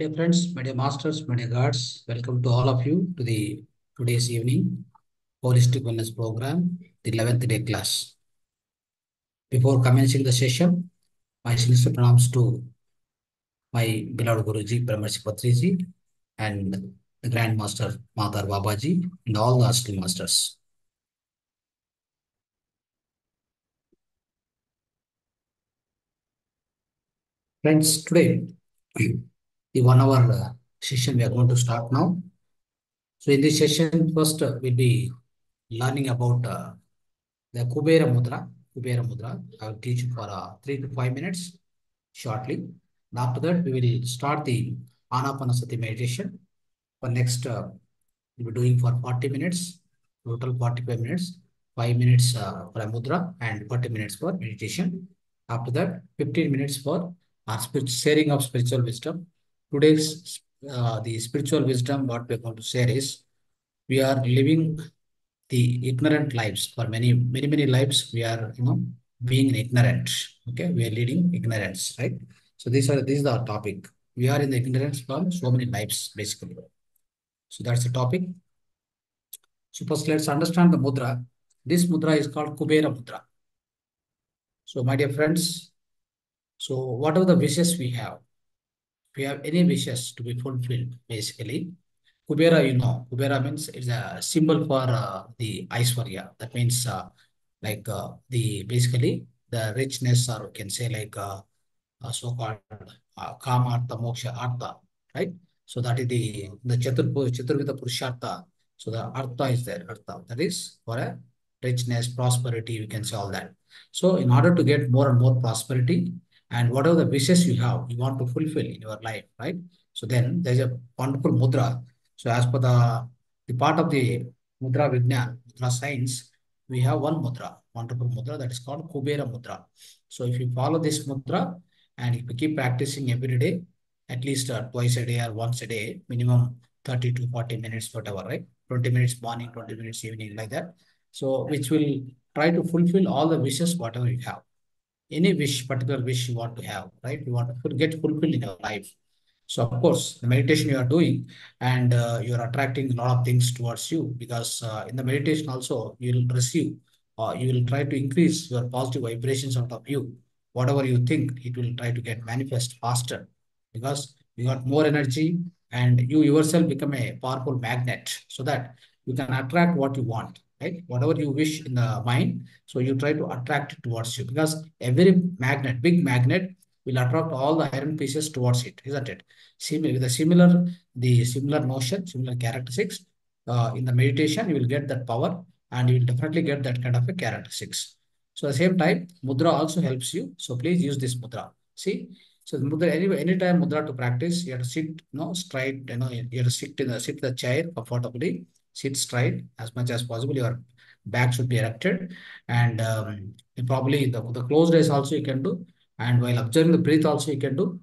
dear friends, my dear masters, my dear guards, welcome to all of you to the today's evening holistic wellness program, the 11th day class. Before commencing the session, my sincere pronouns to my beloved Guruji, Brahmarshi Patriji, and the Grand Master Mahavatar Babaji, and all the Asli Masters. Friends, today, the 1 hour session we are going to start now. So in this session, first we'll be learning about the Kubera Mudra. Kubera Mudra. I will teach you for 3 to 5 minutes shortly. And after that, we will start the Anapanasati meditation. For next, we'll be doing for 40 minutes, total 45 minutes, 5 minutes for a mudra and 40 minutes for meditation. After that, 15 minutes for our sharing of spiritual wisdom. Today's the spiritual wisdom, what we're going to share is we are living the ignorant lives for many lives. We are being ignorant. Okay, we are leading ignorance, right? So this is our topic. We are in the ignorance for so many lives, basically. So that's the topic. So first, let's understand the mudra. This mudra is called Kubera Mudra. So my dear friends, so what are the wishes we have? If we have any wishes to be fulfilled, basically, Kubera, Kubera means it's a symbol for the Aishwarya. That means the basically the richness, or we can say like so-called Kama Artha, Moksha Artha, right? So that is the Chaturvida Purushartha. So the Artha is there, Artha. That is for a richness, prosperity, we can say all that. So in order to get more and more prosperity and whatever the wishes you have, you want to fulfill in your life, right? So then there's a wonderful mudra. So as per the part of the mudra Vignan, mudra science, we have one mudra, wonderful mudra that is called Kubera Mudra. So if you follow this mudra and if you keep practicing every day, at least twice a day or once a day, minimum 30 to 40 minutes, whatever, right? 20 minutes morning, 20 minutes evening, like that. So which will try to fulfill all the wishes, whatever you have. Any wish, particular wish you want to have, right? You want to get fulfilled in your life. So of course, the meditation you are doing and you're attracting a lot of things towards you because in the meditation also you will receive or you will try to increase your positive vibrations out of you. Whatever you think, it will try to get manifest faster because you got more energy and you yourself become a powerful magnet so that you can attract what you want, right? Whatever you wish in the mind, so you try to attract it towards you because every magnet, big magnet, will attract all the iron pieces towards it, isn't it? With the similar notion, similar characteristics, in the meditation, you will get that power and you will definitely get that kind of a characteristics. So at the same time, mudra also helps you. So please use this mudra. See, so the mudra, anytime mudra to practice, you have to sit, straight, you have to sit the chair comfortably, sit straight as much as possible. Your back should be erected and probably the closed eyes also you can do. And while observing the breath also you can do,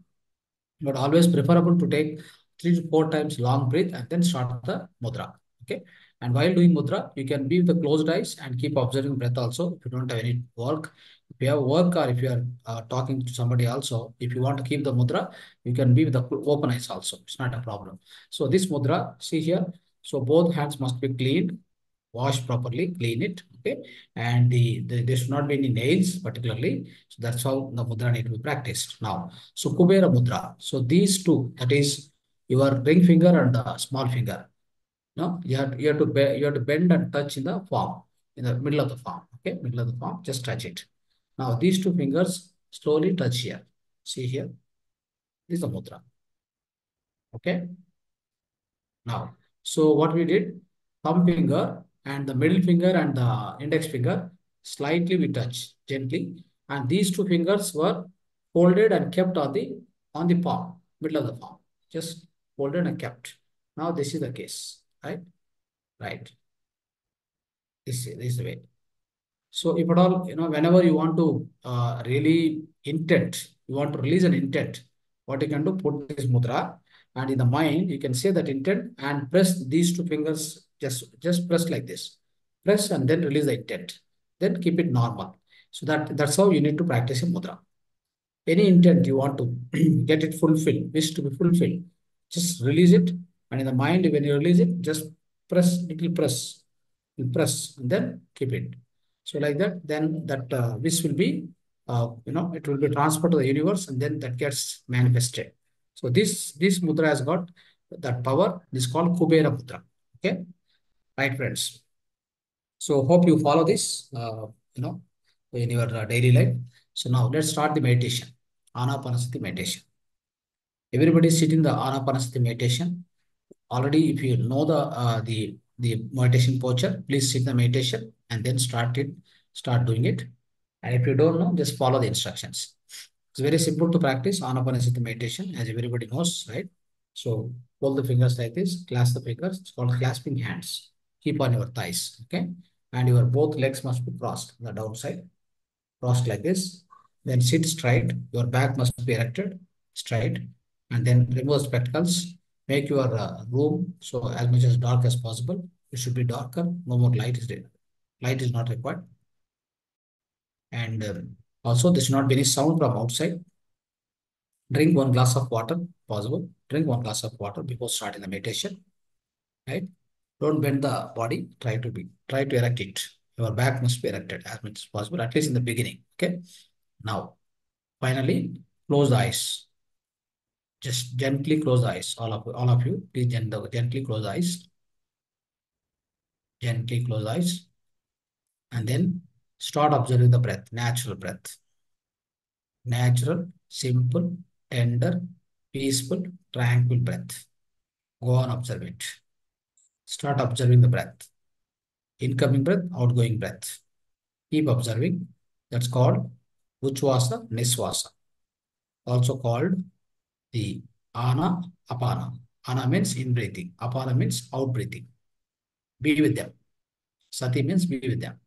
but always preferable to take 3 to 4 times long breath and then start the mudra. Okay. And while doing mudra, you can be with the closed eyes and keep observing breath also. If you don't have any work, if you have work or if you are talking to somebody also, if you want to keep the mudra, you can be with the open eyes also. It's not a problem. So this mudra, see here. So both hands must be cleaned, wash properly, clean it. Okay. And there should not be any nails particularly. So that's how the mudra need to be practiced. Now, so Kubera Mudra. So these two, that is your ring finger and the small finger. No, you have to bend and touch in the palm, in the middle of the palm. Okay, middle of the palm, just touch it. Now these two fingers slowly touch here. See here. This is the mudra. Okay. Now, so what we did, thumb finger and the middle finger and the index finger, slightly we touch gently. And these two fingers were folded and kept on the palm, middle of the palm. Just folded and kept. Now this is the case, right? Right. This is the way. So if at all, whenever you want to really intent, you want to release an intent, what you can do, put this mudra and in the mind, you can say that intent and press these two fingers, just press like this. Press and then release the intent. Then keep it normal. So that's how you need to practice a mudra. Any intent you want to get it fulfilled, wish to be fulfilled. Just release it. And in the mind, when you release it, just press, little press. You press and then keep it. So like that, then that wish will be, it will be transferred to the universe and then that gets manifested. So this mudra has got that power. This is called Kubera mudra. Okay, right, friends. So hope you follow this, in your daily life. So now let's start the meditation, Anapanasati meditation. Everybody sit in the Anapanasati meditation. Already, if you know the meditation posture, please sit the meditation and then start doing it. And if you don't know, just follow the instructions. It's very simple to practice Anapanasati meditation, as everybody knows, right? So hold the fingers like this, clasp the fingers. It's called clasping hands. Keep on your thighs, okay? And your both legs must be crossed on the downside, crossed like this. Then sit straight. Your back must be erected, straight. And then remove spectacles. Make your room so as much as dark as possible. It should be darker. No more light is there. Light is not required. And also, there should not be any sound from outside. Drink one glass of water, possible. Drink one glass of water before starting the meditation. Right? Don't bend the body. Try to erect it. Your back must be erected as much as possible, at least in the beginning. Okay. Now, finally, close the eyes. Just gently close the eyes. All of you, please gently close the eyes. Gently close the eyes. And then start observing the breath, natural breath. Natural, simple, tender, peaceful, tranquil breath. Go on, observe it. Start observing the breath. Incoming breath, outgoing breath. Keep observing. That's called Uchvasa, Nisvasa. Also called the Ana, Apana. Ana means in breathing. Apana means out breathing. Be with them. Sati means be with them.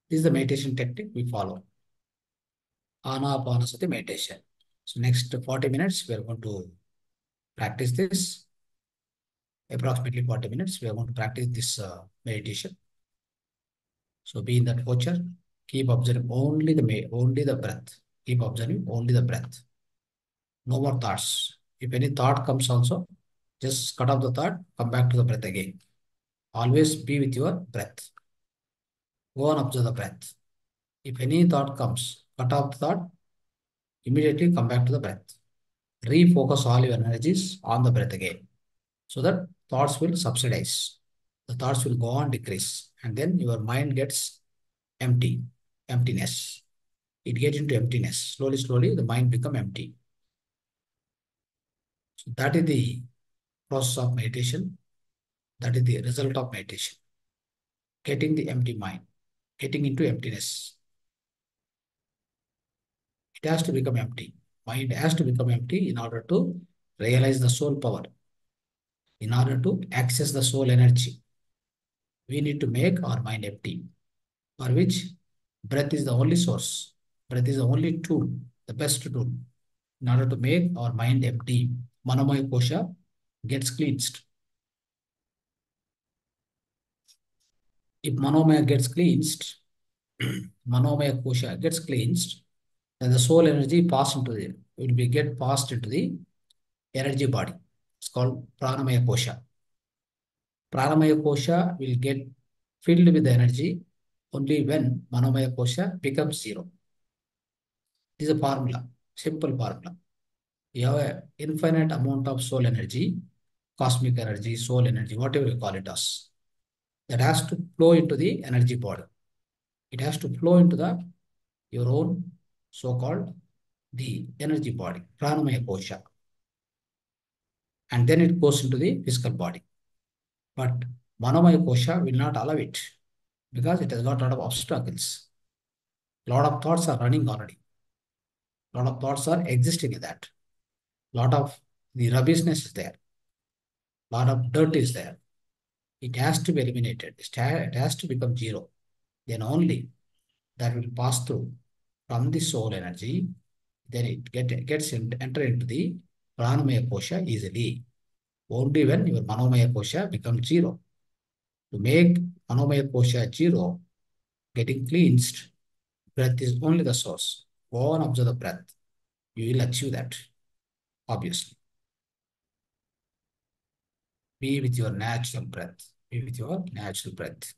This is the meditation technique we follow. Anapanasati meditation. So next 40 minutes, we are going to practice this. Approximately 40 minutes, we are going to practice this meditation. So be in that posture. Keep observing only the breath. Keep observing only the breath. No more thoughts. If any thought comes also, just cut off the thought, come back to the breath again. Always be with your breath. Go on, observe the breath. If any thought comes, cut off the thought, immediately come back to the breath. Refocus all your energies on the breath again, so that thoughts will subsidize. The thoughts will go on decrease, and then your mind gets emptiness. It gets into emptiness. Slowly, the mind become empty. So that is the process of meditation. That is the result of meditation. Getting the empty mind, getting into emptiness. It has to become empty. Mind has to become empty in order to realize the soul power. In order to access the soul energy, we need to make our mind empty, for which breath is the only source. Breath is the only tool, the best tool. In order to make our mind empty, Manomaya Kosha gets cleansed. If Manomaya gets cleansed, Manomaya Kosha gets cleansed, then the soul energy get passed into the energy body. It's called Pranamaya Kosha. Pranamaya Kosha will get filled with energy only when Manomaya Kosha becomes zero. This is a formula, simple formula. You have an infinite amount of soul energy, cosmic energy, soul energy, whatever you call it as. That has to flow into the energy body. It has to flow into your own so-called the energy body, Pranamaya Kosha. And then it goes into the physical body. But Manomaya Kosha will not allow it because it has got a lot of obstacles. A lot of thoughts are running already. A lot of thoughts are existing in that. A lot of the rubbishness is there. A lot of dirt is there. It has to be eliminated. It has to become zero. Then only that will pass through from the soul energy. Then it enter into the Pranamaya Kosha easily. Only when your Manomaya Kosha becomes zero. To make Manomaya Kosha zero, getting cleansed, breath is only the source. Go on, observe the breath. You will achieve that, obviously. Be with your natural breath. Be with your natural breath.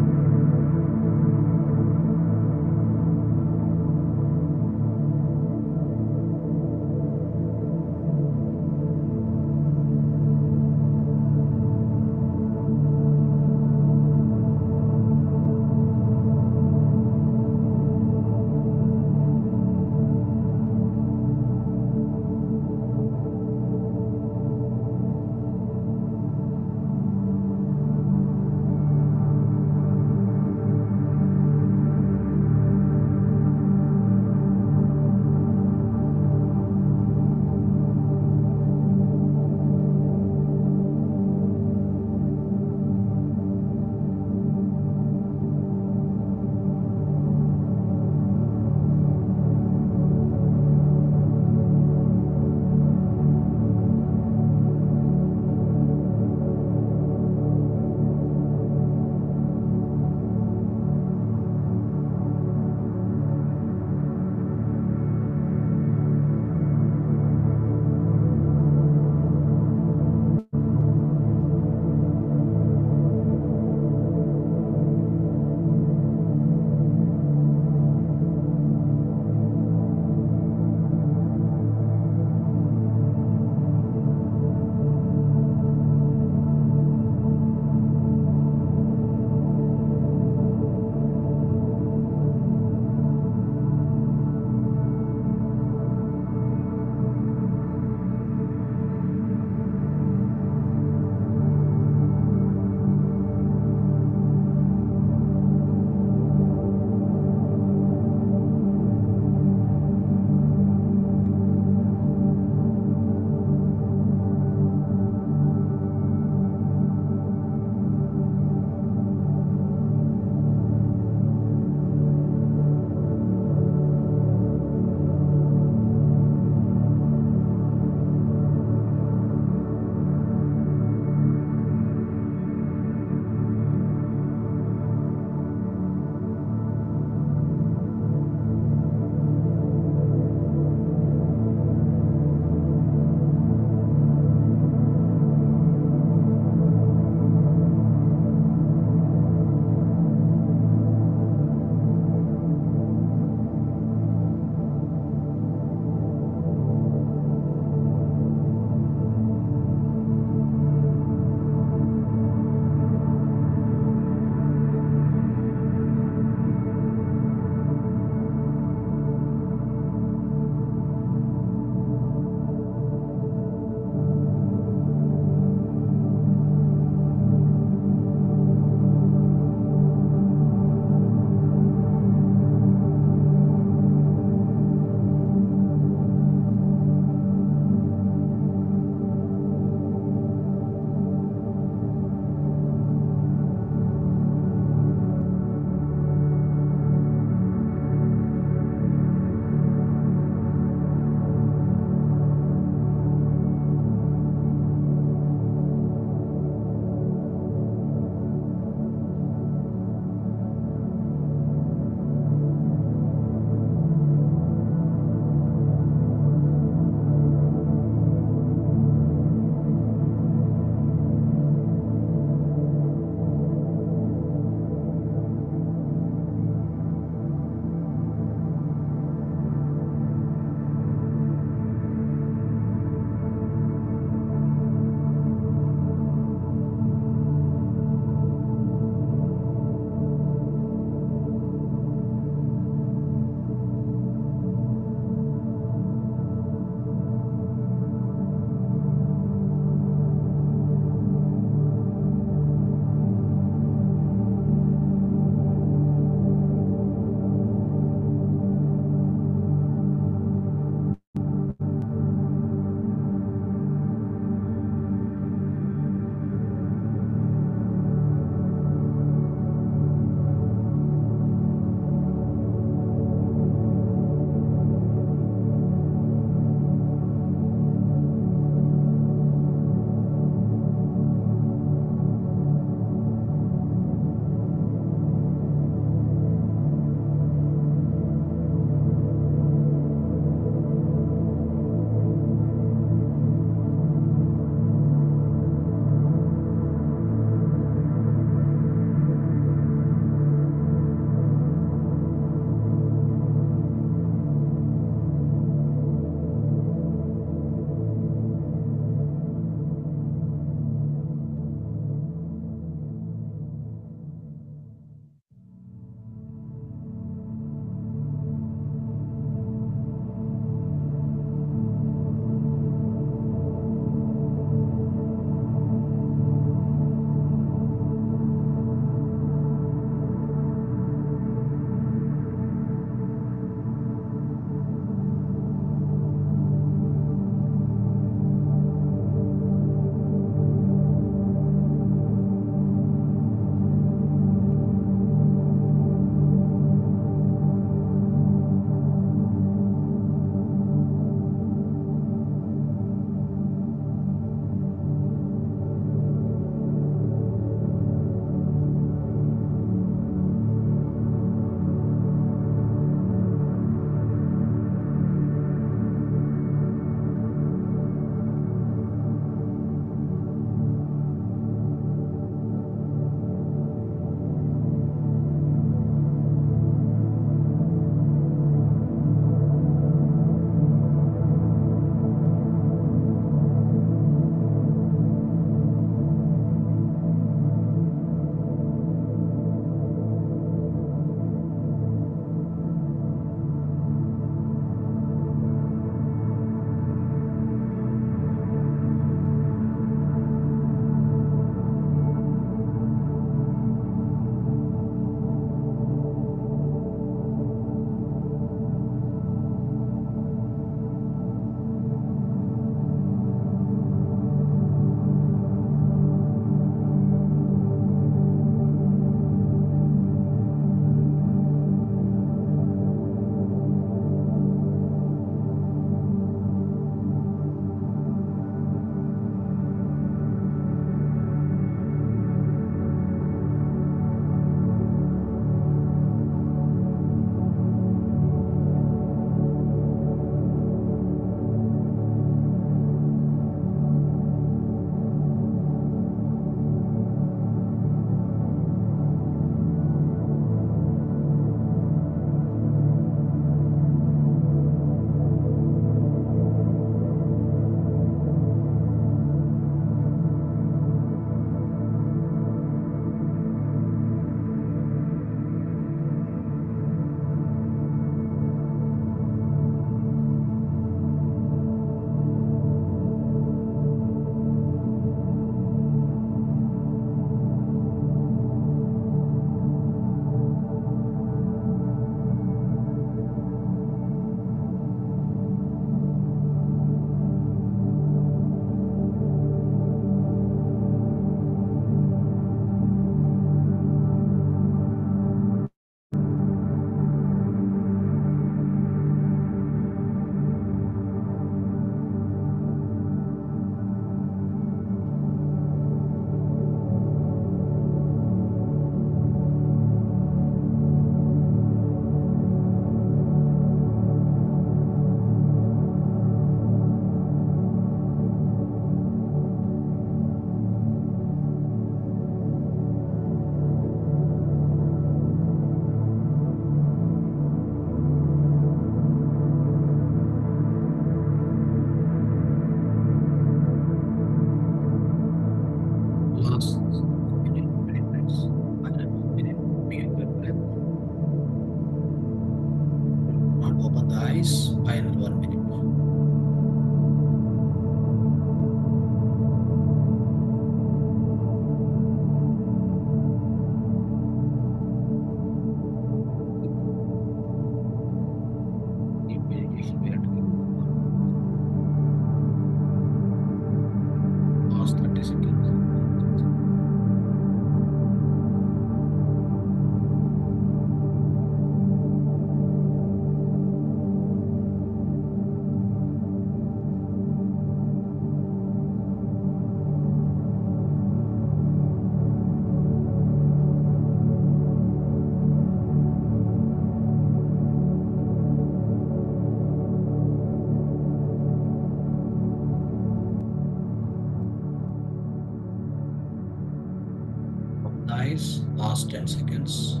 last 10 seconds.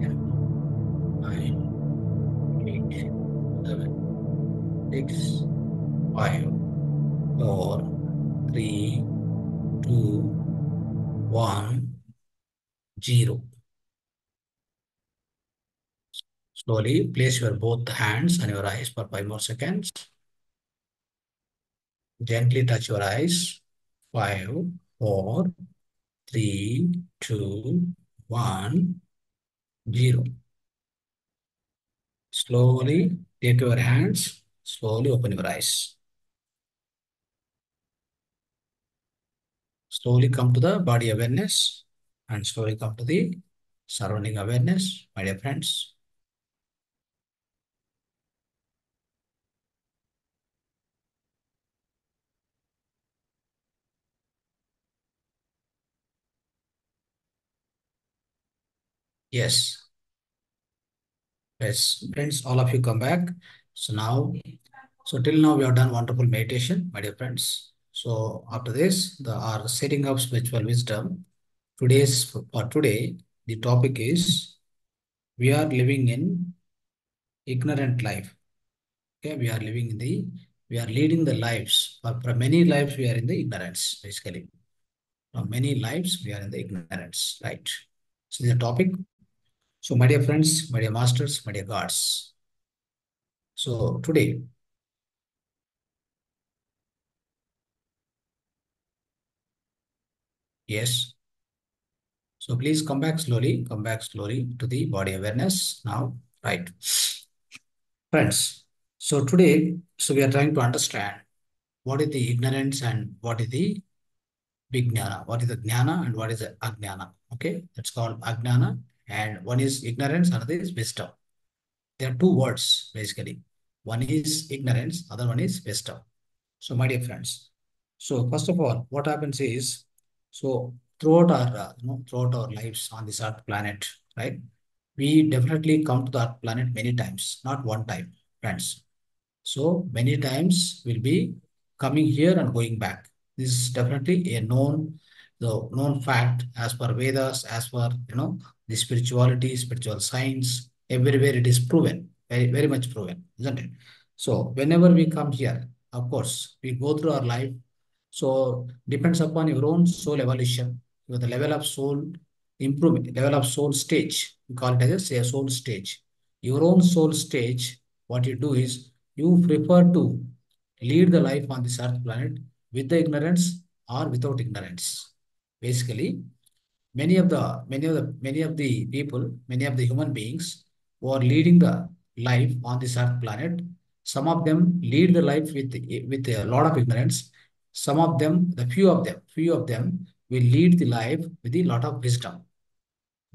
10, 9, 8, 7, 6, 5, 4, 3, 2, 1, 0. Slowly place your both hands on your eyes for 5 more seconds. Gently touch your eyes. 5, 4, 3, 2, 1, 0. Slowly take your hands. Slowly open your eyes. Slowly come to the body awareness and slowly come to the surrounding awareness, my dear friends. Yes, yes, friends, all of you come back. So till now we have done wonderful meditation, my dear friends. So after this, our setting of spiritual wisdom. For today, the topic is we are living in ignorant life. Okay, we are leading the lives. For many lives, we are in the ignorance, basically. For many lives, we are in the ignorance, right? So the topic. So my dear friends, my dear masters, my dear gods. So today, yes. So please come back slowly to the body awareness now, right? Friends, so today, we are trying to understand what is the ignorance and what is the Vijnana. What is the Jnana and what is the Ajnana? Okay, that's called Ajnana. And one is ignorance, another is wisdom. There are two words basically. One is ignorance, other one is wisdom. So, my dear friends, so first of all, what happens is, so throughout our lives on this Earth planet, right? We definitely come to that planet many times, not one time, friends. So many times we'll be coming here and going back. This is definitely the known fact as per Vedas, as per the spirituality, spiritual science. Everywhere it is proven, very very much proven, isn't it? So whenever we come here, of course, we go through our life. So depends upon your own soul evolution, the level of soul improvement, level of soul stage. We call it as a soul stage. Your own soul stage. What you do is you prefer to lead the life on this earth planet with the ignorance or without ignorance. Basically, many of the people, many of the human beings who are leading the life on this earth planet, some of them lead the life with a lot of ignorance. Some of them, few of them will lead the life with a lot of wisdom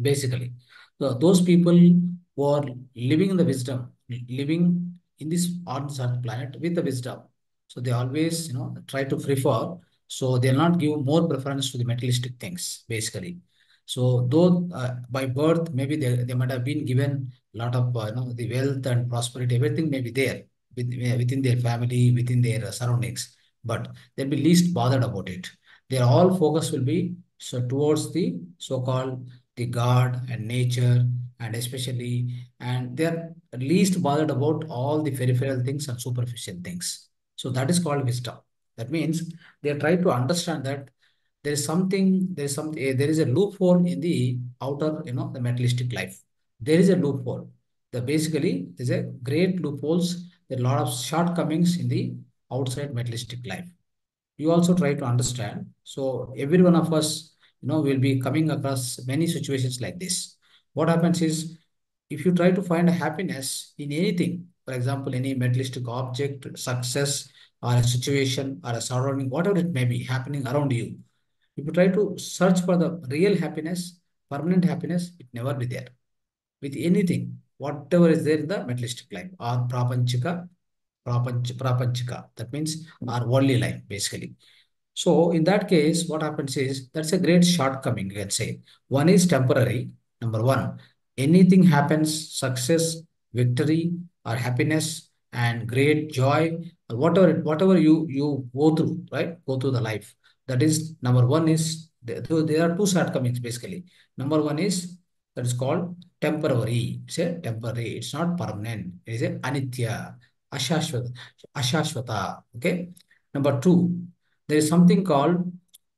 basically. So those people who are living in the wisdom, living in this on this earth planet with the wisdom, so they always try to prefer. So they'll not give more preference to the materialistic things basically. So though by birth maybe they might have been given a lot of the wealth and prosperity, everything may be there within their family, within their surroundings, but they'll be least bothered about it. Their all focus will be so towards the so-called the God and nature, and especially, and they're least bothered about all the peripheral things and superficial things. So that is called wisdom. That means they try to understand that there is a loophole in the outer, the materialistic life. There is a loophole. There's a great loopholes, there are a lot of shortcomings in the outside materialistic life. You also try to understand. So every one of us, will be coming across many situations like this. What happens is, if you try to find a happiness in anything, for example, any materialistic object, success, or a situation, or a surrounding, whatever it may be happening around you, if you try to search for the real happiness, permanent happiness, it never be there with anything, whatever is there in the materialistic life or prapanchika. That means our worldly life, basically. So in that case, what happens is that's a great shortcoming, let's say. One is temporary. Number one, anything happens, success, victory, or happiness, and great joy, or whatever you go through, right? Go through the life. That is number one is There are two shortcomings basically. Number one is that is called temporary. It's a temporary. It's not permanent. It is a anitya, ashashvata, ashashvata. Okay. Number two, there is something called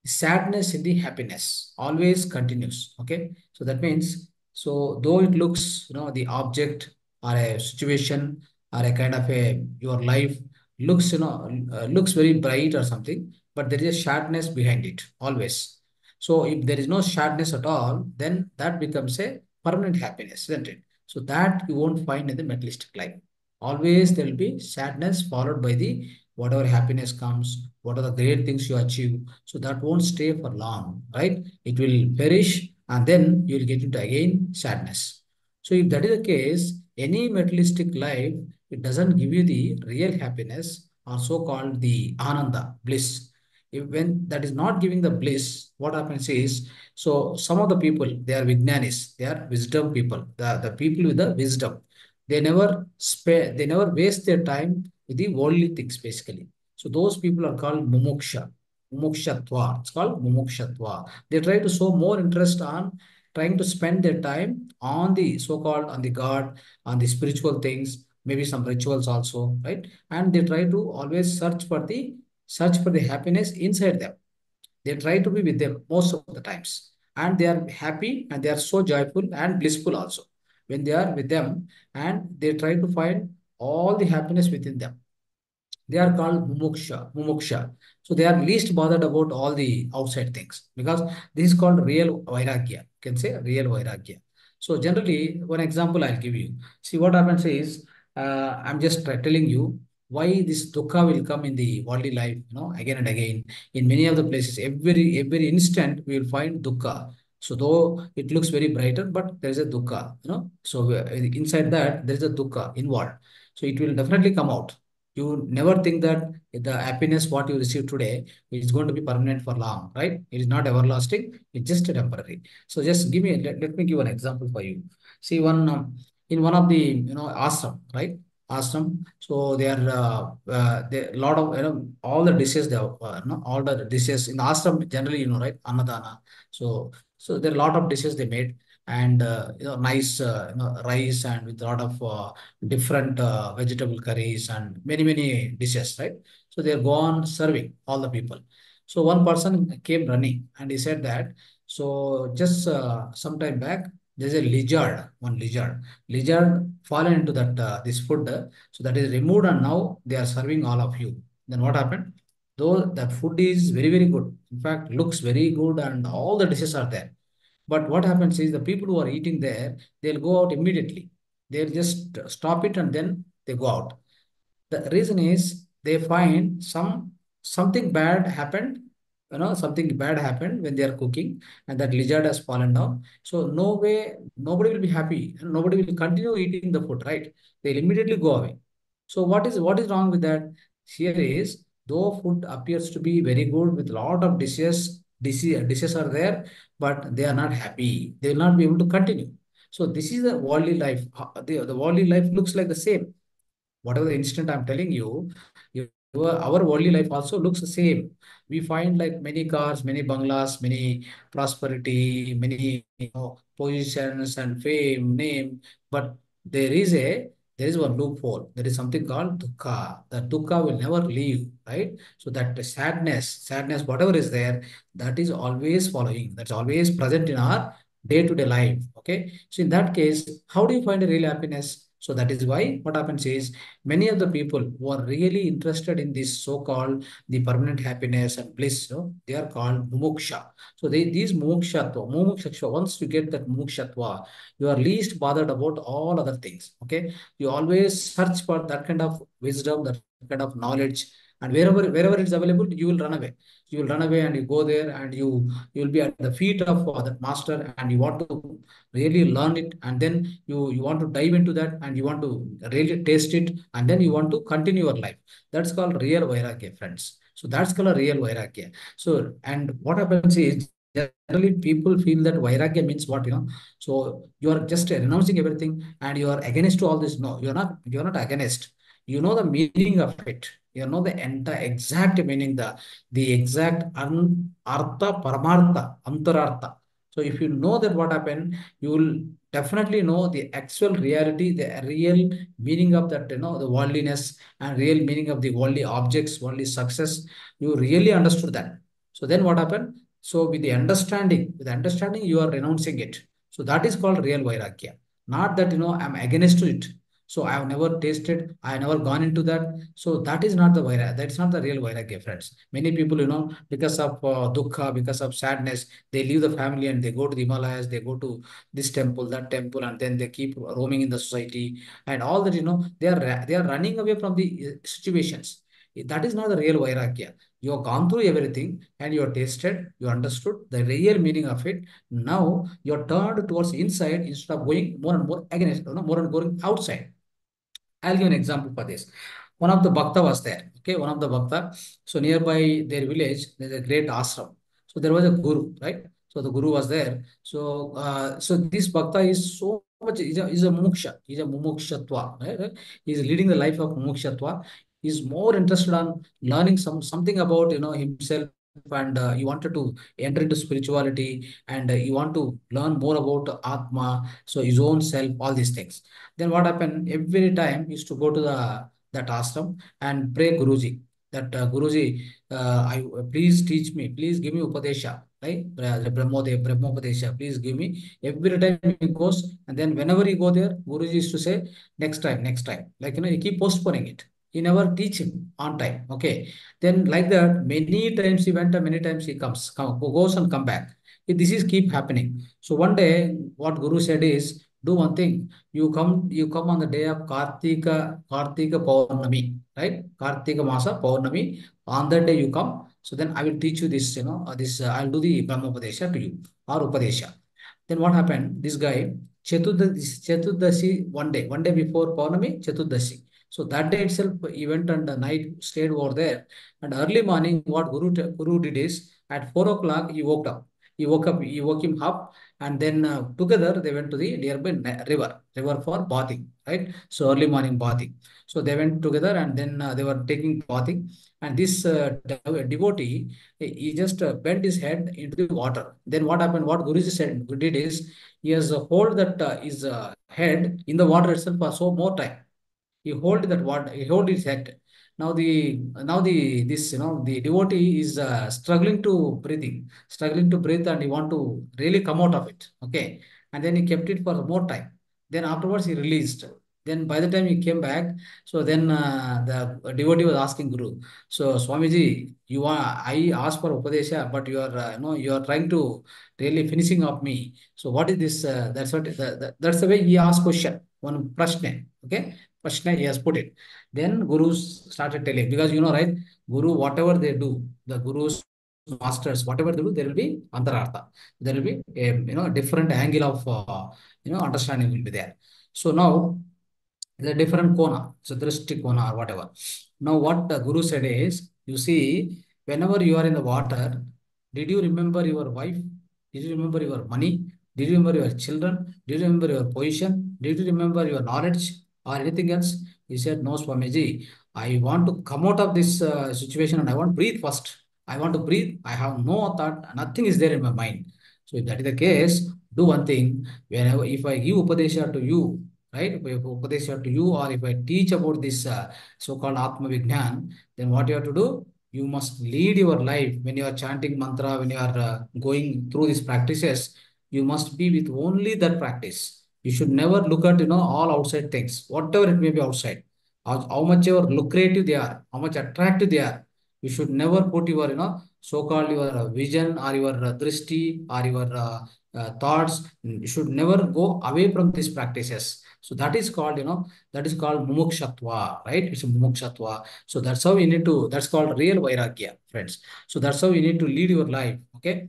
sadness in the happiness. Always continues. Okay. So that means, so though it looks, the object or a situation or a kind of a your life looks, looks very bright or something, but there is a sadness behind it always. So if there is no sadness at all, then that becomes a permanent happiness, isn't it? So that you won't find in the materialistic life. Always there will be sadness followed by the whatever happiness comes, what are the great things you achieve. So that won't stay for long, right? It will perish and then you will get into again sadness. So if that is the case, any materialistic life, it doesn't give you the real happiness or so-called the ananda, bliss. When that is not giving the bliss, what happens is, so some of the people, they are vignanis, they are wisdom people, the people with the wisdom. They never waste their time with the worldly things, basically. So those people are called mumuksha, mumukshatva. It's called mumukshatva. They try to show more interest on trying to spend their time on the so-called on the God, on the spiritual things, maybe some rituals also, right? And they try to always search for the happiness inside them. They try to be with them most of the times. And they are happy and they are so joyful and blissful also when they are with them, and they try to find all the happiness within them. They are called mumuksha. So they are least bothered about all the outside things because this is called real vairagya. You can say real vairagya. So generally, one example I'll give you. See what happens is, I'm just telling you why this dukkha will come in the worldly life, again and again. In many of the places, every instant we will find dukkha. So though it looks very brighter, but there is a dukkha. So inside that there is a dukkha involved. So it will definitely come out. You never think that the happiness what you receive today is going to be permanent for long, right? It is not everlasting. It's just a temporary. So just let me give an example for you. See one in one of the ashram, right? Ashram. So they are they lot of all the dishes they have, all the dishes in the ashram generally right, annadana. So there are a lot of dishes they made, and nice rice and with a lot of different vegetable curries and many dishes, right? So they're gone serving all the people. So one person came running and he said that, so just some time back, there's a lizard fallen into that this food. So that is removed and now they are serving all of you. Then what happened? Though that food is very good, in fact, looks very good and all the dishes are there. But what happens is the people who are eating there, they'll go out immediately. They'll just stop it and then they go out. The reason is they find something bad happened, something bad happened when they are cooking, and that lizard has fallen down. So no way, nobody will be happy. Nobody will continue eating the food, right? They'll immediately go away. So what is wrong with that? Here is, though food appears to be very good with lot of dishes are there, but they are not happy. They will not be able to continue. So this is the worldly life. The worldly life looks like the same. Whatever the instant I'm telling you, our worldly life also looks the same. We find like many cars, many bungalows, many prosperity, many positions and fame, name, but there is one loophole. There is something called dukkha. The dukkha will never leave, right? So that the sadness, whatever is there, that is always following. That's always present in our day-to-day life. Okay. So in that case, how do you find a real happiness? So that is why what happens is, many of the people who are really interested in this so-called the permanent happiness and bliss, they are called mumuksha. So these mumukshatva, once you get that mumukshatva, you are least bothered about all other things. Okay, you always search for that kind of wisdom, that kind of knowledge, and wherever it is available, you will run away. You will run away and you go there and you will be at the feet of that master and you want to really learn it, and then you want to dive into that and you want to really taste it, and then you want to continue your life. That's called real vairagya, friends. So that's called a real vairagya. So, and what happens is, generally people feel that vairagya means what, so you are just renouncing everything and you are against to all this. No, you're not against. You know the meaning of it. You know the entire exact meaning, the exact artha, paramartha, antarartha. So if you know that what happened, you will definitely know the actual reality, the real meaning of that, the worldliness and real meaning of the worldly objects, worldly success. You really understood that. So then what happened? So with the understanding, you are renouncing it. So that is called real vairagya. Not that, I'm against to it. So I have never tasted, I have never gone into that. So that is not the vairagya. That's not the real vairagya, friends. Many people, because of dukkha, because of sadness, they leave the family and they go to the Himalayas, they go to this temple, that temple, and then they keep roaming in the society and all that, they are running away from the situations. That is not the real vairagya. You have gone through everything and you have tasted, you understood the real meaning of it. Now you're turned towards inside instead of going more and more against, more and going outside. I'll give an example for this. One of the bhakta was there. Okay, one of the bhakta. So nearby their village, there's a great ashram. So there was a guru, right? So the guru was there. So this bhakta is so much. Is a mumuksha. He's a mumukshatva. Right? He's leading the life of mumukshatva. He's more interested on learning something about himself, and he wanted to enter into spirituality, and he want to learn more about atma, so his own self, all these things. Then what happened? Every time he used to go to the that ashram and pray Guruji. That Guruji, please teach me, please give me upadesha, right? Brahmopadesha, please give me. Every time he goes, and then whenever he go there, Guruji used to say, next time, next time. Like, he keep postponing it. He never teach him on time. Okay. Then like that, many times he went and many times he goes and come back. This is keep happening. So one day, what Guru said is, do one thing. You come on the day of Kartika Paurnami, right? Kartika Masa Paurnami. On that day you come. So then I will teach you this, I'll do the Brahmopadesha to you or Upadesha. Then what happened? This guy, Chetudasi, one day before Paurnami, Chetudasi. So that day itself, he went and the night stayed over there. And early morning, what Guru did is, at 4 o'clock, he woke up. He woke him up, and then together they went to the nearby river for bathing, right? So early morning bathing. So they went together, and then they were taking bathing. And this devotee, he just bent his head into the water. Then what happened? What Guruji said, did is, he has hold that his head in the water itself for so more time. He hold his head. Now the this the devotee is struggling to breathe, and he want to really come out of it. Okay, and then he kept it for more time. Then afterwards he released. Then by the time he came back, so then the devotee was asking Guru, so Swamiji, I asked for Upadesha, but you are you are trying to really finishing up me. So what is this? That's the way he asked question. One prashna. Okay, prashna he has put it. Then gurus started telling, because right, Guru, whatever they do, the gurus, masters, whatever they do, there will be antarartha. There will be a different angle of understanding will be there. So now the different kona, so drishti kona or whatever. Now what the Guru said is, you see, whenever you are in the water, did you remember your wife? Did you remember your money? Did you remember your children? Did you remember your position? Did you remember your knowledge or anything else? He said, no, Swamiji, I want to come out of this situation and I want to breathe first. I want to breathe. I have no thought, nothing is there in my mind. So if that is the case, do one thing. Whenever, if I give Upadesha to you, right? If I Upadesha to you, or if I teach about this so-called Atma Vignan, then what you have to do? You must lead your life when you are chanting mantra, when you are going through these practices. You must be with only that practice. You should never look at all outside things, whatever it may be outside. How much ever lucrative they are, how much attractive they are. You should never put your so-called your vision or your drishti or your thoughts. You should never go away from these practices. So that is called, that is called mumukshatva, right? It's a mumukshatva. So that's how you need to, that's called real vairagya, friends. So that's how you need to lead your life. Okay.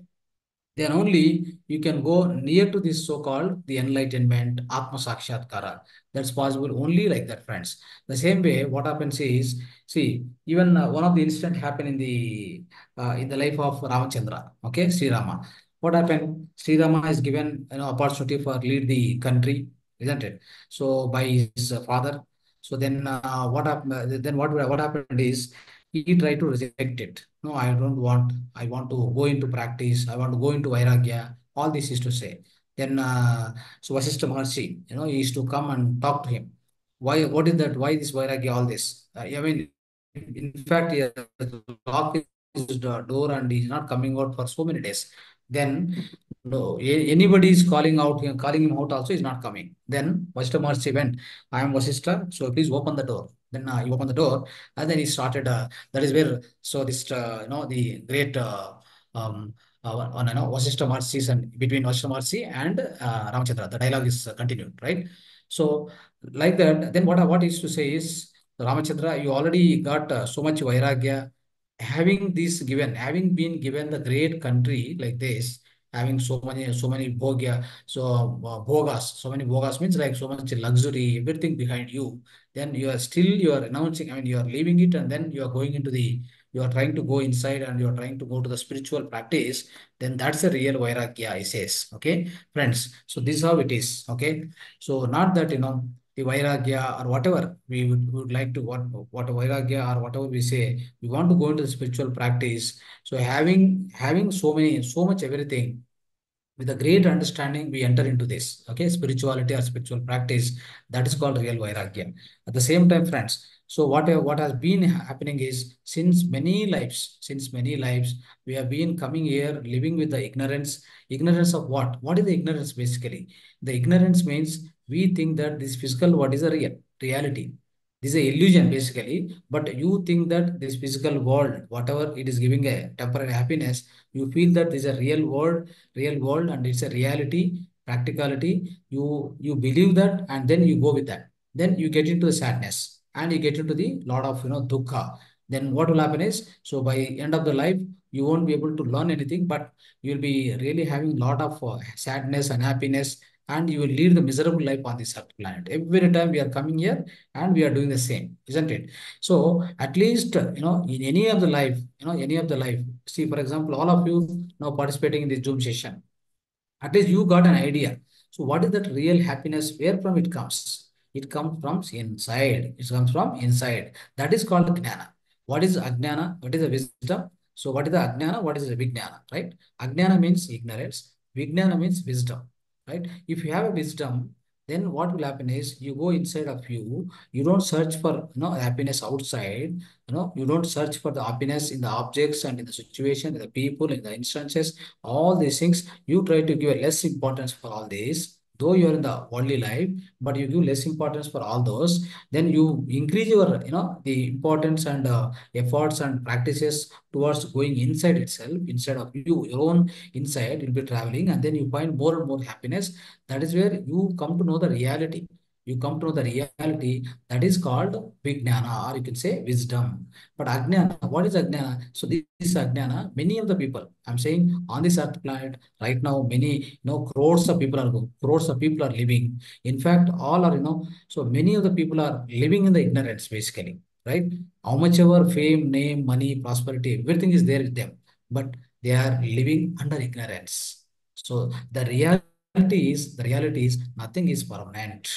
Then only you can go near to this so-called the enlightenment, Atma Sakshatkara. That's possible only like that, friends. The same way, what happens is, see, even one of the incident happened in the life of Ramachandra, okay, Sri Rama. What happened? Sri Rama is given opportunity for lead the country, isn't it? So by his father. So then what happened? Then what happened is he tried to reject it. No, I don't want. I want to go into practice. I want to go into vairagya. All this is to say. Then so Vasishtha Maharshi, he used to come and talk to him. Why? What is that? Why this vairagya? All this. I mean, in fact, he has locked his door and he's not coming out for so many days. Then no, anybody is calling him out also is not coming. Then Vasishtha Maharshi went. I am Vasishtha, so please open the door. Then he opened the door, and then he started. That is where so this the great um on Vasishtha Maharshi and between Vasishtha Maharshi and Ramachandra, the dialogue is continued, right? So like that, then what he used to say is Ramachandra, you already got so much vairagya, having been given the great country like this, having so many bhogya, bhogas, so many bhogas means like so much luxury, everything behind you. Then you are announcing, I mean, you are leaving it, and then you are trying to go inside and you are trying to go to the spiritual practice. Then that's a real vairagya, I says. Okay, friends. So this is how it is. Okay, so not that the vairagya or whatever we would like to what vairagya or whatever we say, we want to go into the spiritual practice. So having so much everything, with a great understanding we enter into this, okay, spirituality or spiritual practice, that is called real vairagya. At the same time, friends, so what has been happening is, since many lives we have been coming here living with the ignorance of what is the ignorance basically? The ignorance means we think that this physical world is a reality. This is a illusion basically, but you think that this physical world, whatever it is giving a temporary happiness, you feel that this is a real world and it's a reality, practicality. You believe that, and then you go with that. Then you get into the sadness and you get into the lot of dukkha. Then what will happen is, so by end of the life, you won't be able to learn anything, but you'll be really having lot of sadness and happiness, and you will lead the miserable life on this earth planet. Every time we are coming here and we are doing the same, isn't it? So at least in any of the life, see, for example, all of you now participating in this Zoom session, at least you got an idea. So what is that real happiness? Where from it comes? It comes from inside. It comes from inside. That is called Jnana. What is Ajnana? What is the wisdom? So what is the Ajnana? What is the Vijnana? Right? Ajnana means ignorance. Vijnana means wisdom. Right? If you have a wisdom, then what will happen is you go inside of you. You don't search for happiness outside. You don't search for the happiness in the objects and in the situation, in the people, in the instances, all these things. You try to give a less importance for all these, though you are in the worldly life, but you give less importance for all those. Then you increase your the importance and efforts and practices towards going inside itself, inside of you, your own inside. You'll be traveling, and then you find more and more happiness. That is where you come to know the reality. You come to know the reality, that is called Vijnana, or you can say wisdom. But Ajnana, what is Ajnana? So this Ajnana, many of the people, I'm saying on this earth planet right now, many, crores of people are living. In fact, all are, so many of the people are living in the ignorance basically, right? How much ever fame, name, money, prosperity, everything is there with them, but they are living under ignorance. So the reality is nothing is permanent.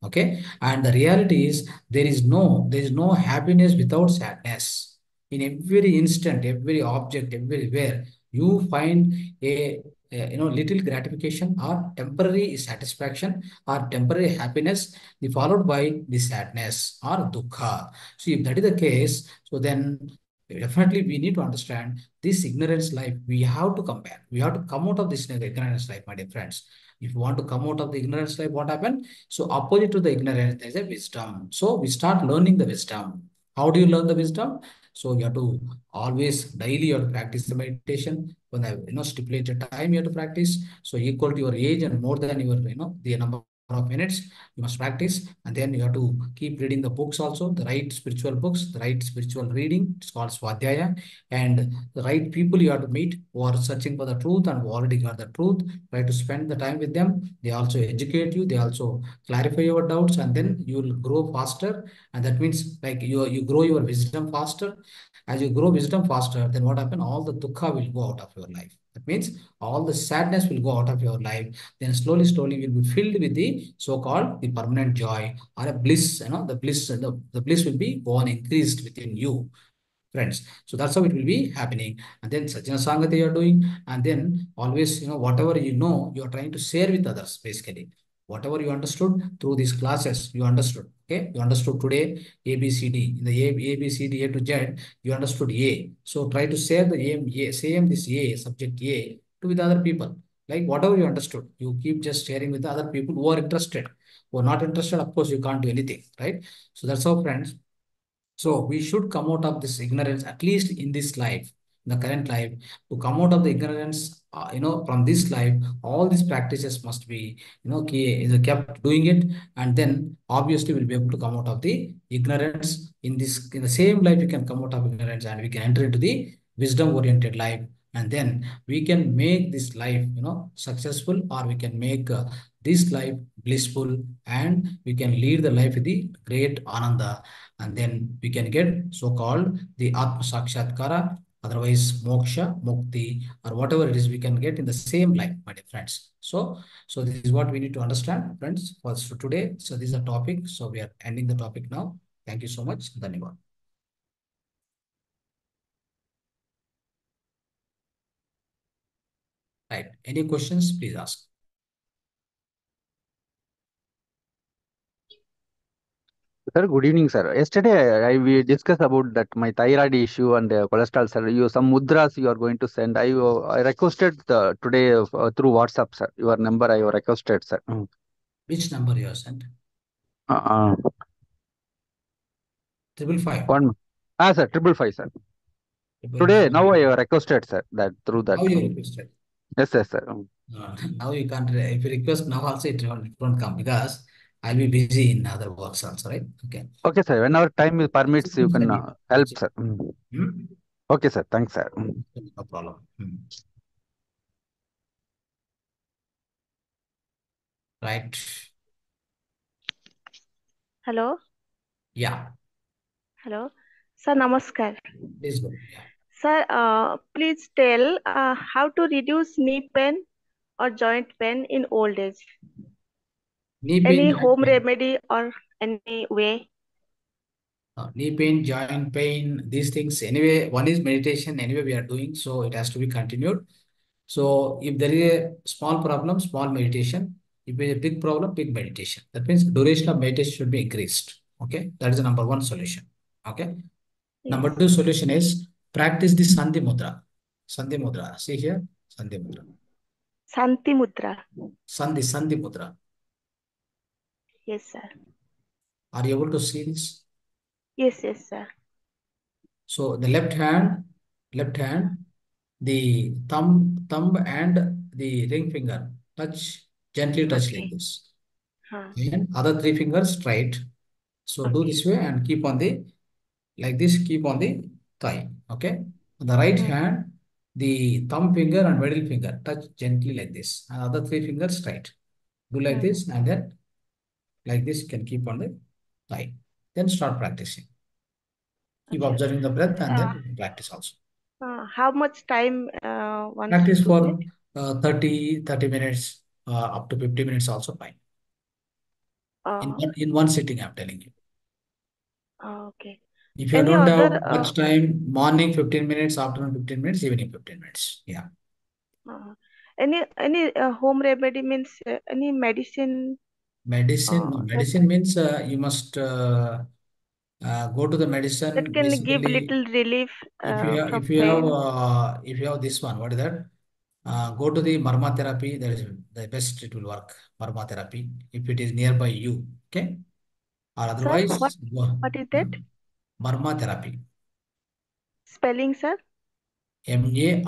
Okay, and the reality is there is no happiness without sadness. In every instant, every object, everywhere, you find a little gratification or temporary satisfaction or temporary happiness, followed by the sadness or dukkha. So if that is the case, so then definitely we need to understand this ignorance life. We have to come back. We have to come out of this ignorance life, my dear friends. If you want to come out of the ignorance life, what happened? So opposite to the ignorance, there is a wisdom. So we start learning the wisdom. How do you learn the wisdom? So you have to always daily you have to practice the meditation. When the stipulated time you have to practice. So equal to your age and more than your the number of minutes you must practice. And then you have to keep reading the books also, the right spiritual books, the right spiritual reading. It's called Swadhyaya. And the right people you have to meet who are searching for the truth and who already got the truth. Try to spend the time with them. They also educate you. They also clarify your doubts, and then you will grow faster. And that means like you grow your wisdom faster. As you grow wisdom faster, then what happen? All the dukkha will go out of your life. That means all the sadness will go out of your life. Then slowly, slowly, you'll be filled with the so-called the permanent joy or a bliss. The bliss will be born increased within you, friends. So that's how it will be happening. And then Sajjana Sangati you are doing, and then always, whatever you are trying to share with others, basically. Whatever you understood through these classes, you understood. Okay, you understood today A, B, C, D. In the A, B, C, D, A to Z, you understood A. So try to share the same this A, subject A, to with other people. Like whatever you understood, you keep just sharing with the other people who are interested. Who are not interested, of course, you can't do anything, right? So that's how, friends. So we should come out of this ignorance, at least in this life, in the current life, to come out of the ignorance, from this life, all these practices must be, kept doing it. And then obviously we'll be able to come out of the ignorance in the same life, we can come out of ignorance and we can enter into the wisdom oriented life. And then we can make this life, successful, or we can make this life blissful, and we can lead the life with the great ananda, and then we can get so-called the Atma Sakshatkara, otherwise Moksha, Mukti, or whatever it is we can get in the same life, my dear friends. So this is what we need to understand, friends, for today. So this is a topic. So we are ending the topic now. Thank you so much. Dhanyavad. Right. Any questions, please ask. Sir, good evening, sir. Yesterday, we discussed about that my thyroid issue and cholesterol, sir. You some mudras you are going to send. I requested today through WhatsApp, sir. Your number I requested, sir. Which number you have sent? Uh, 555. one. Sir, 555, sir. Today, now I requested, sir, that through that. How you requested? Yes, yes, sir. Now you can't. If you request now, also it won't come because I'll be busy in other works also, right? Okay. Okay, sir. Whenever time permits, you can help, sir. Hmm? Okay, sir. Thanks, sir. No problem. Right. Hello. Yeah. Hello. Sir, namaskar. Please go. Yeah. Sir, please tell how to reduce knee pain or joint pain in old age. Knee pain, Any joint home pain. remedy or any way? Knee pain, joint pain, these things. Anyway, one is meditation. Anyway, we are doing, so it has to be continued. So if there is a small problem, small meditation. If there is a big problem, big meditation. That means duration of meditation should be increased. Okay, that is the number one solution. Okay. Yes. Number two solution is practice the Sandhi Mudra. Sandhi Mudra. See here, Sandhi Mudra. Santi Mudra. Sandhi Mudra. Yes, sir. Are you able to see this? Yes, yes, sir. So the left hand, the thumb and the ring finger gently touch like Okay. this. Huh. And other three fingers straight. So do Okay. this way and keep on like this, keep on the thigh. Okay. On the right hand, the thumb finger and middle finger touch gently like this. And other three fingers straight. Do like this, and then like this, you can keep on the thigh. Then start practicing. Keep Okay. observing the breath and then practice also. How much time one Practice should do it? for 30 minutes, up to 50 minutes also fine. In one sitting, I'm telling you. Okay. If you Any don't other have much time, morning 15 minutes, afternoon 15 minutes, evening 15 minutes. Yeah. any home remedy means any medicine? Medicine, no. That Medicine means you must go to the that medicine. can give Basically, little relief from pain. if you have this one, what is that? Go to the marma therapy. That is the best. It will work. Marma therapy, if it is nearby you. Okay. Or Sir, otherwise, go. what is that? Marma therapy. Spelling, sir? MARMA.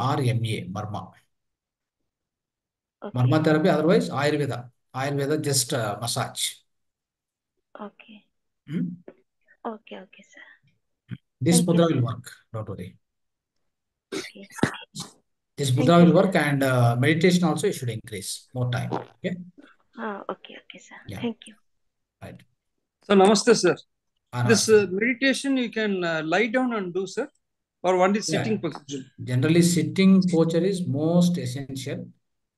Marma. Okay. Marma therapy. Otherwise, Ayurveda. Ayurveda just massage. Okay. Hmm? Okay, sir. This Thank you, mudra sir. will work. Don't worry. Okay. This Thank mudra you, will sir. work, and meditation also you should increase more time. Okay. Okay, sir. Yeah. Thank you. Right. So, namaste, sir. This Namaste. meditation you can lie down and do, sir. or only Yeah. sitting position? Generally, sitting posture is most essential.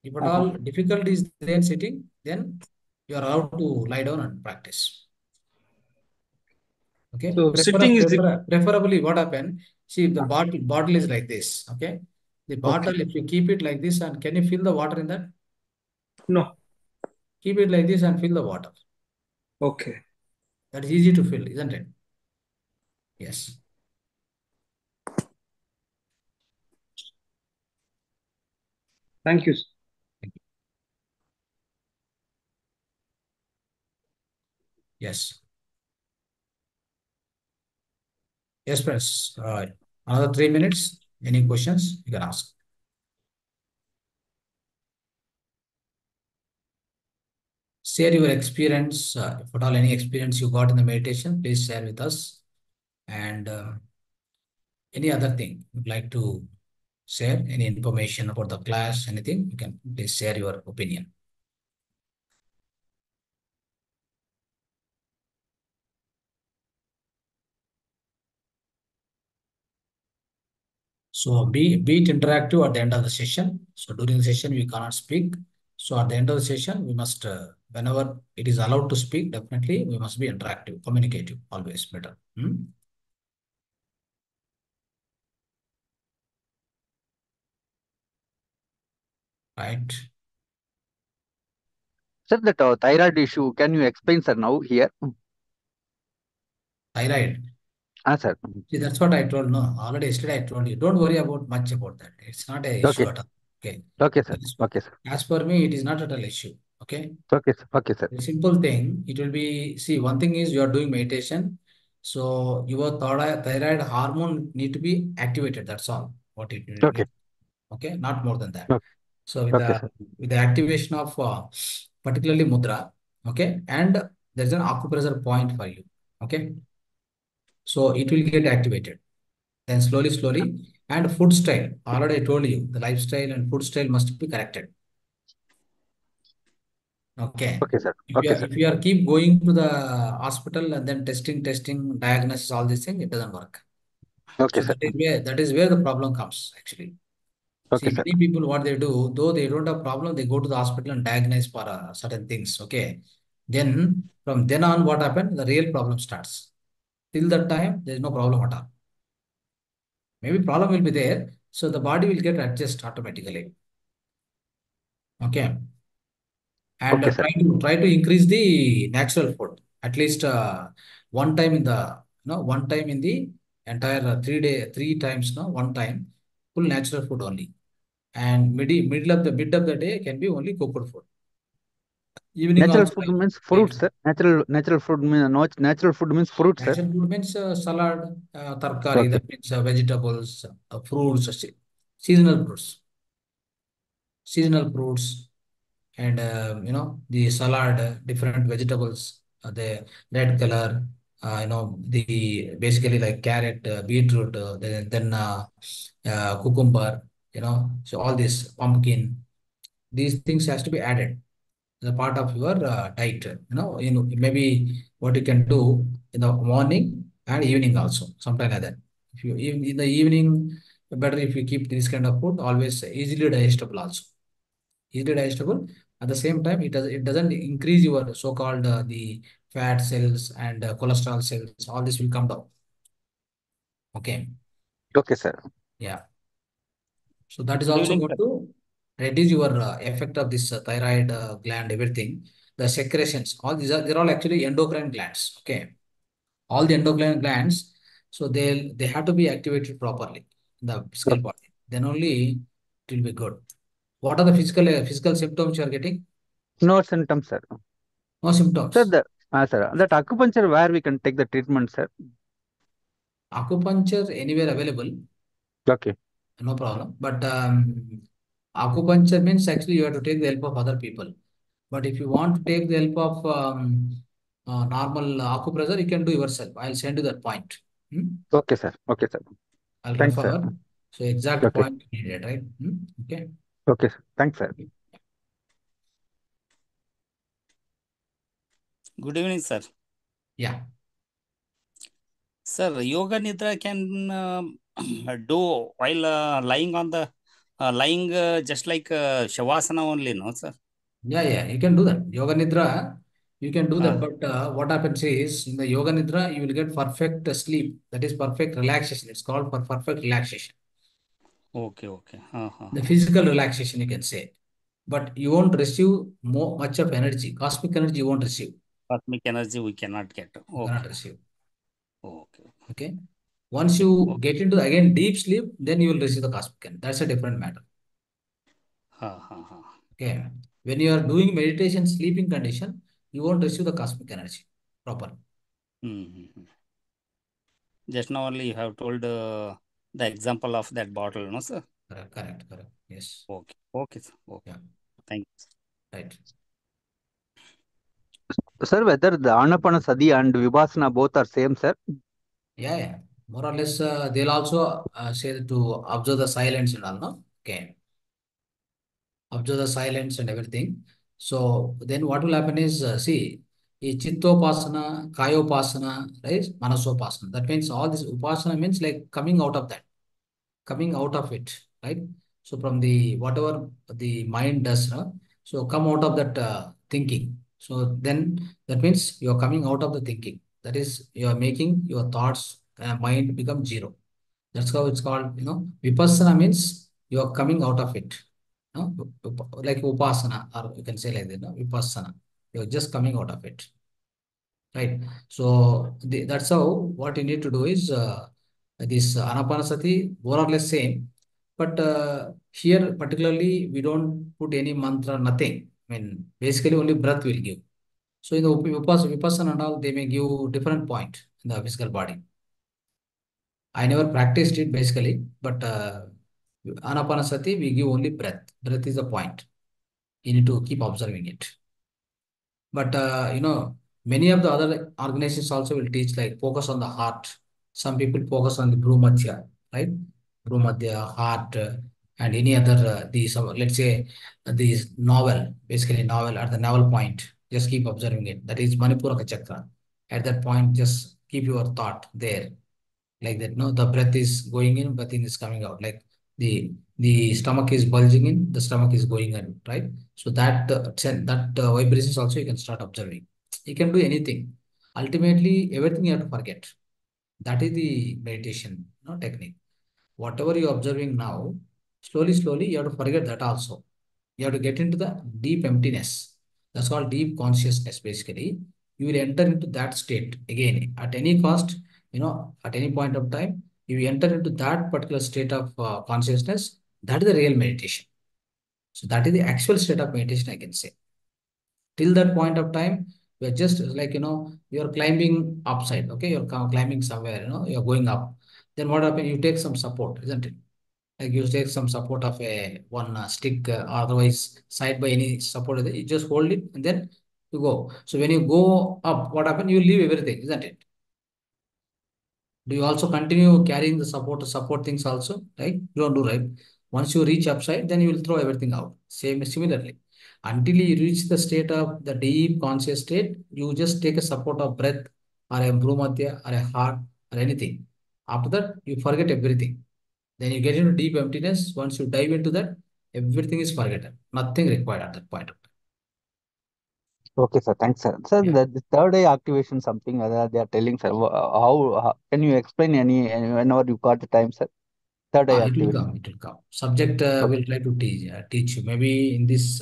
If at all difficult is then sitting, then you are allowed to lie down and practice. Okay. So sitting is the Preferably, what happen? See, if the bottle is like this. Okay. The bottle, if you keep it like this, and can you feel the water in that? no. Keep it like this and fill the water. Okay. That is easy to fill, isn't it? Yes. Thank you. Yes. Yes, friends. Another 3 minutes. Any questions you can ask. Share your experience. If at all any experience you got in the meditation, please share with us. And any other thing you'd like to share, any information about the class, anything, you can please share your opinion. So be it interactive at the end of the session. So during the session, we cannot speak. So at the end of the session, we must, whenever it is allowed to speak, definitely we must be interactive, communicative, always better. Right? Sir, that thyroid issue, can you explain, sir, now here? Thyroid. Sir. See, that's what I told. No, already yesterday I told you. Don't worry about much about that. It's not an issue at all. Okay. Okay, sir. Okay, sir. As per me, it is not at all issue. Okay. Okay, sir. Okay, sir. The simple thing, it will be, see, one thing is you are doing meditation. So your thyroid hormone need to be activated. That's all what it will Okay. be. Okay. Not more than that. Okay. So with Okay, sir. the activation of particularly mudra, okay, and there's an acupressure point for you. Okay. So it will get activated. Then slowly, and food style. Already I told you, the lifestyle and food style must be corrected. Okay. Okay, sir. Okay, sir. If you are keep going to the hospital and then testing, diagnosis, all these things, it doesn't work. Okay, So sir. that is where the problem comes actually. Okay, See, sir. many people, what they do, though they don't have problem, they go to the hospital and diagnose for certain things. Okay. Then from then on, what happened? The real problem starts. Till that time, there is no problem at all. Maybe problem will be there. So the body will get adjust automatically. Okay. And Okay, sir. try to increase the natural food at least one time in the one time in the entire 3 times, no, one time full natural food only, and mid of the day can be only cooked food. Evening Natural also food means light fruits, food. sir. Natural food means natural food means fruits, sir. Natural food means salad, tarkari, Okay. that means vegetables, fruits, seasonal fruits, seasonal fruits. And the salad, different vegetables, the red color, the basically like carrot, beetroot, then cucumber, so all this pumpkin, these things has to be added as a part of your diet. Maybe what you can do in the morning and evening also, sometime like that. If you even in the evening, better if you keep this kind of food, always easily digestible also, easily digestible. At the same time, it doesn't increase your so-called the fat cells and cholesterol cells. All this will come down. Okay. Okay, sir. Yeah. So that is Good also evening, going sir. to reduce your effect of this thyroid gland, everything. The secretions, all these are, they're all actually endocrine glands. Okay. All the endocrine glands, so they have to be activated properly in the physical body. Then only it will be good. What are the physical symptoms you are getting? No symptoms, sir. No Sir, symptoms. sir, that acupuncture where we can take the treatment, sir. Acupuncture anywhere available, Okay. no problem. But acupuncture means actually you have to take the help of other people. But if you want to take the help of normal acupressure, you can do yourself. I'll send you that point. Okay, sir. Okay, sir. I'll Thanks, sir. refer. So exact Okay. point needed, right? Okay. Okay, sir. Thanks, sir. Good evening, sir. Yeah. Sir, yoga nidra can do while lying on the lying just like Shavasana only, no, sir? Yeah, you can do that. Yoga Nidra, you can do that. Uh, But what happens is in the Yoga Nidra, you will get perfect sleep. That is perfect relaxation. It's called for perfect relaxation. okay. The physical relaxation, you can say. But you won't receive much of energy. Cosmic energy you won't receive. Cosmic energy we cannot get. You cannot receive. Okay. Okay. Once you get into again deep sleep, then you will receive the cosmic energy. That's a different matter. Okay. When you are doing meditation, sleeping condition, you won't receive the cosmic energy properly. Just now only you have told the example of that bottle, no, sir? Correct. Yes. Okay, sir. Okay. Yeah. Thank you. Right. Sir, whether the Anapanasati and Vipassana both are same, sir? Yeah. More or less, they'll also say to observe the silence and all, no? Okay. Observe the silence and everything. So then what will happen is, see, Chittopasana, Kayopasana, right? Manasopasana. That means all this Upasana means like coming out of that, coming out of it, right? So from the whatever the mind does, no? So come out of that thinking. So then that means you are coming out of the thinking. That is, you are making your thoughts, mind become zero. That's how it's called, Vipassana means you are coming out of it. No? Like Upasana, or you can say like that, no? Vipassana. You're just coming out of it. Right. So that's how what you need to do is this Anapanasati, more or less same. But here particularly, we don't put any mantra, nothing. I mean, basically only breath will give. So in the Vipassana and all, they may give different point in the physical body. I never practiced it basically, but Anapanasati, we give only breath. Breath is the point. You need to keep observing it. But many of the other organizations also will teach like focus on the heart. Some people focus on the Bhumadhya, right? Bhumadhya, heart, and any other these let's say these novel, basically novel at the navel point. Just keep observing it. That is Manipuraka chakra. At that point, just keep your thought there like that. No, the breath is going in, breathing is coming out. Like the stomach is bulging in, the stomach is going in, right? So that vibrations also you can start observing. You can do anything. Ultimately, everything you have to forget. That is the meditation, technique. Whatever you're observing now, slowly, you have to forget that also. You have to get into the deep emptiness. That's called deep consciousness, basically. You will enter into that state again at any cost, at any point of time. If you enter into that particular state of consciousness, that is the real meditation. So that is the actual state of meditation, I can say. Till that point of time, you're just like, you're climbing upside, okay? You're climbing somewhere, you're going up. Then what happens? You take some support, isn't it? Like you take some support of a one stick, otherwise side by any support, you just hold it and then you go. So when you go up, what happens? You leave everything, isn't it? Do you also continue carrying the support things also? Right? You don't do, right? Once you reach upside, then you will throw everything out. Similarly, until you reach the state of the deep conscious state, you just take a support of breath or a bhrumadhya or a heart or anything. After that, you forget everything. Then you get into deep emptiness. Once you dive into that, everything is forgotten. Nothing required at that point of time. Okay, sir. Thanks, sir. Sir, Yeah. the third eye activation, something they are telling, sir. How can you explain whenever you got the time, sir? Third eye It will activation. come. It will come. Subject will try to teach you. Maybe in this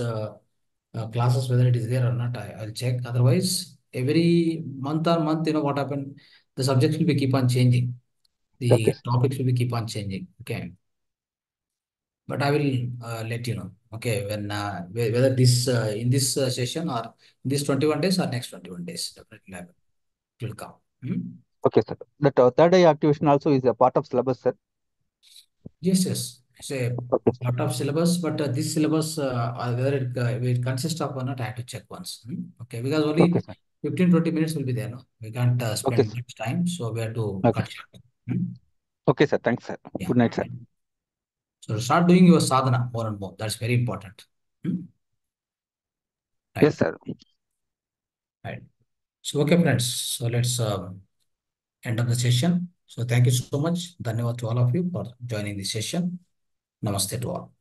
classes, whether it is there or not, I'll check. Otherwise, every month or month, what happened? The subjects will be keep on changing. Okay, The sir. topics will be keep on changing. Okay. But I will let you know. Okay, when whether this in this session or in this 21 days or next 21 days, definitely it will come. Okay, sir. The third eye activation also is a part of syllabus, sir. Yes. It's a Okay, sir. lot of syllabus, but this syllabus, whether it consists of or not, I have to check once. Okay, because Okay, only sir. 15-20 minutes will be there. No, we can't Okay, spend sir. much time, so we have to Okay, cut sir. short. Hmm? Okay, sir. Thanks, sir. Yeah. Good night, sir. So start doing your sadhana more and more. That's very important. Yes, Right. sir. Right. So okay, friends. So let's end of the session. So thank you so much. Dhanyawad to all of you for joining this session. Namaste to all.